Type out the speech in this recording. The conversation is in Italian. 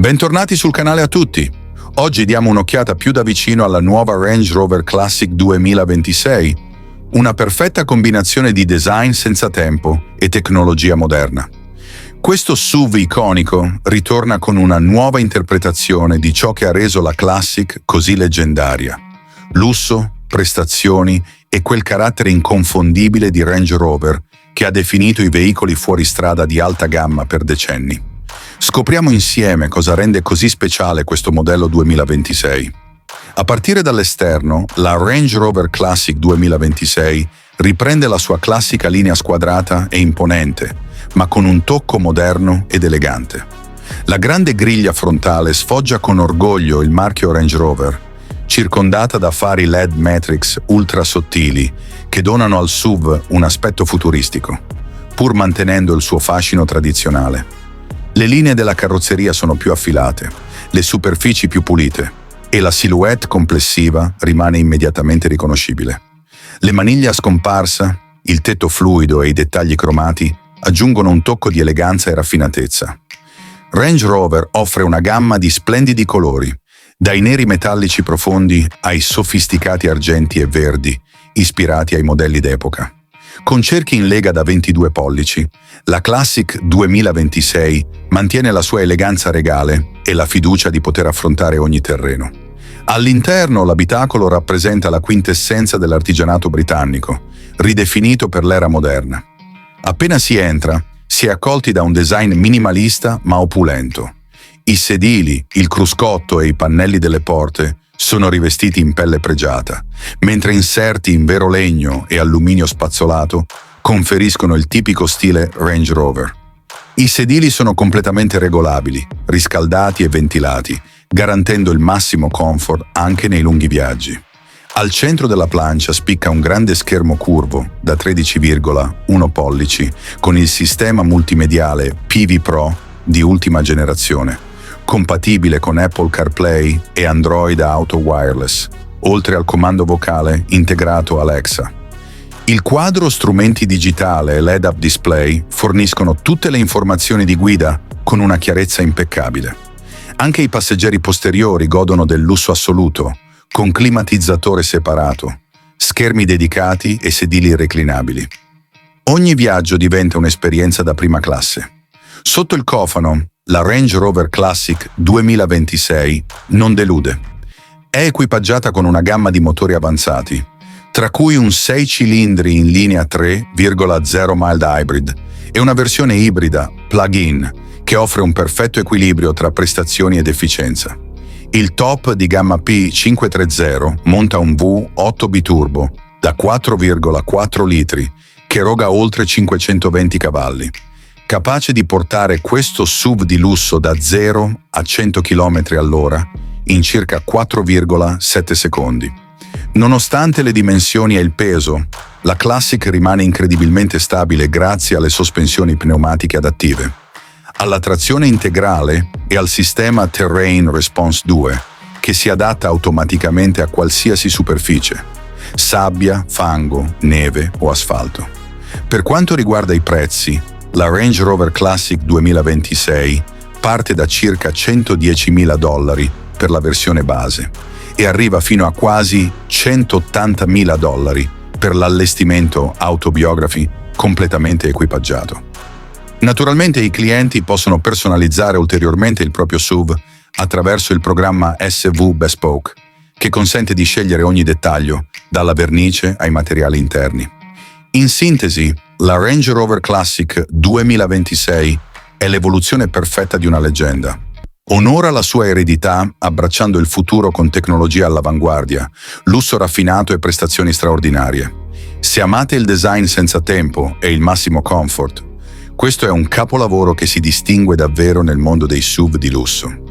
Bentornati sul canale a tutti! Oggi diamo un'occhiata più da vicino alla nuova Range Rover Classic 2026, una perfetta combinazione di design senza tempo e tecnologia moderna. Questo SUV iconico ritorna con una nuova interpretazione di ciò che ha reso la Classic così leggendaria. Lusso, prestazioni e quel carattere inconfondibile di Range Rover che ha definito i veicoli fuoristrada di alta gamma per decenni. Scopriamo insieme cosa rende così speciale questo modello 2026. A partire dall'esterno, la Range Rover Classic 2026 riprende la sua classica linea squadrata e imponente, ma con un tocco moderno ed elegante. La grande griglia frontale sfoggia con orgoglio il marchio Range Rover, circondata da fari LED Matrix ultra sottili che donano al SUV un aspetto futuristico, pur mantenendo il suo fascino tradizionale. Le linee della carrozzeria sono più affilate, le superfici più pulite e la silhouette complessiva rimane immediatamente riconoscibile. Le maniglie a scomparsa, il tetto fluido e i dettagli cromati aggiungono un tocco di eleganza e raffinatezza. Range Rover offre una gamma di splendidi colori, dai neri metallici profondi ai sofisticati argenti e verdi, ispirati ai modelli d'epoca. Con cerchi in lega da 22 pollici, la Classic 2026 mantiene la sua eleganza regale e la fiducia di poter affrontare ogni terreno. All'interno l'abitacolo rappresenta la quintessenza dell'artigianato britannico, ridefinito per l'era moderna. Appena si entra, si è accolti da un design minimalista ma opulento. I sedili, il cruscotto e i pannelli delle porte sono rivestiti in pelle pregiata, mentre inserti in vero legno e alluminio spazzolato conferiscono il tipico stile Range Rover. I sedili sono completamente regolabili, riscaldati e ventilati, garantendo il massimo comfort anche nei lunghi viaggi. Al centro della plancia spicca un grande schermo curvo da 13,1 pollici con il sistema multimediale PV Pro di ultima generazione, compatibile con Apple CarPlay e Android Auto Wireless, oltre al comando vocale integrato Alexa. Il quadro strumenti digitale e l'head-up display forniscono tutte le informazioni di guida con una chiarezza impeccabile. Anche i passeggeri posteriori godono del lusso assoluto, con climatizzatore separato, schermi dedicati e sedili reclinabili. Ogni viaggio diventa un'esperienza da prima classe. Sotto il cofano, la Range Rover Classic 2026 non delude. È equipaggiata con una gamma di motori avanzati, tra cui un 6 cilindri in linea 3,0 mild hybrid e una versione ibrida plug-in che offre un perfetto equilibrio tra prestazioni ed efficienza. Il top di gamma P530 monta un V8 biturbo da 4,4 litri che eroga oltre 520 cavalli. Capace di portare questo SUV di lusso da 0 a 100 km all'ora in circa 4,7 secondi. Nonostante le dimensioni e il peso, la Classic rimane incredibilmente stabile grazie alle sospensioni pneumatiche adattive, alla trazione integrale e al sistema Terrain Response 2, che si adatta automaticamente a qualsiasi superficie: sabbia, fango, neve o asfalto. Per quanto riguarda i prezzi, la Range Rover Classic 2026 parte da circa $110.000 per la versione base e arriva fino a quasi $180.000 per l'allestimento Autobiography completamente equipaggiato. Naturalmente i clienti possono personalizzare ulteriormente il proprio SUV attraverso il programma SV Bespoke, che consente di scegliere ogni dettaglio, dalla vernice ai materiali interni. In sintesi, la Range Rover Classic 2026 è l'evoluzione perfetta di una leggenda. Onora la sua eredità abbracciando il futuro con tecnologia all'avanguardia, lusso raffinato e prestazioni straordinarie. Se amate il design senza tempo e il massimo comfort, questo è un capolavoro che si distingue davvero nel mondo dei SUV di lusso.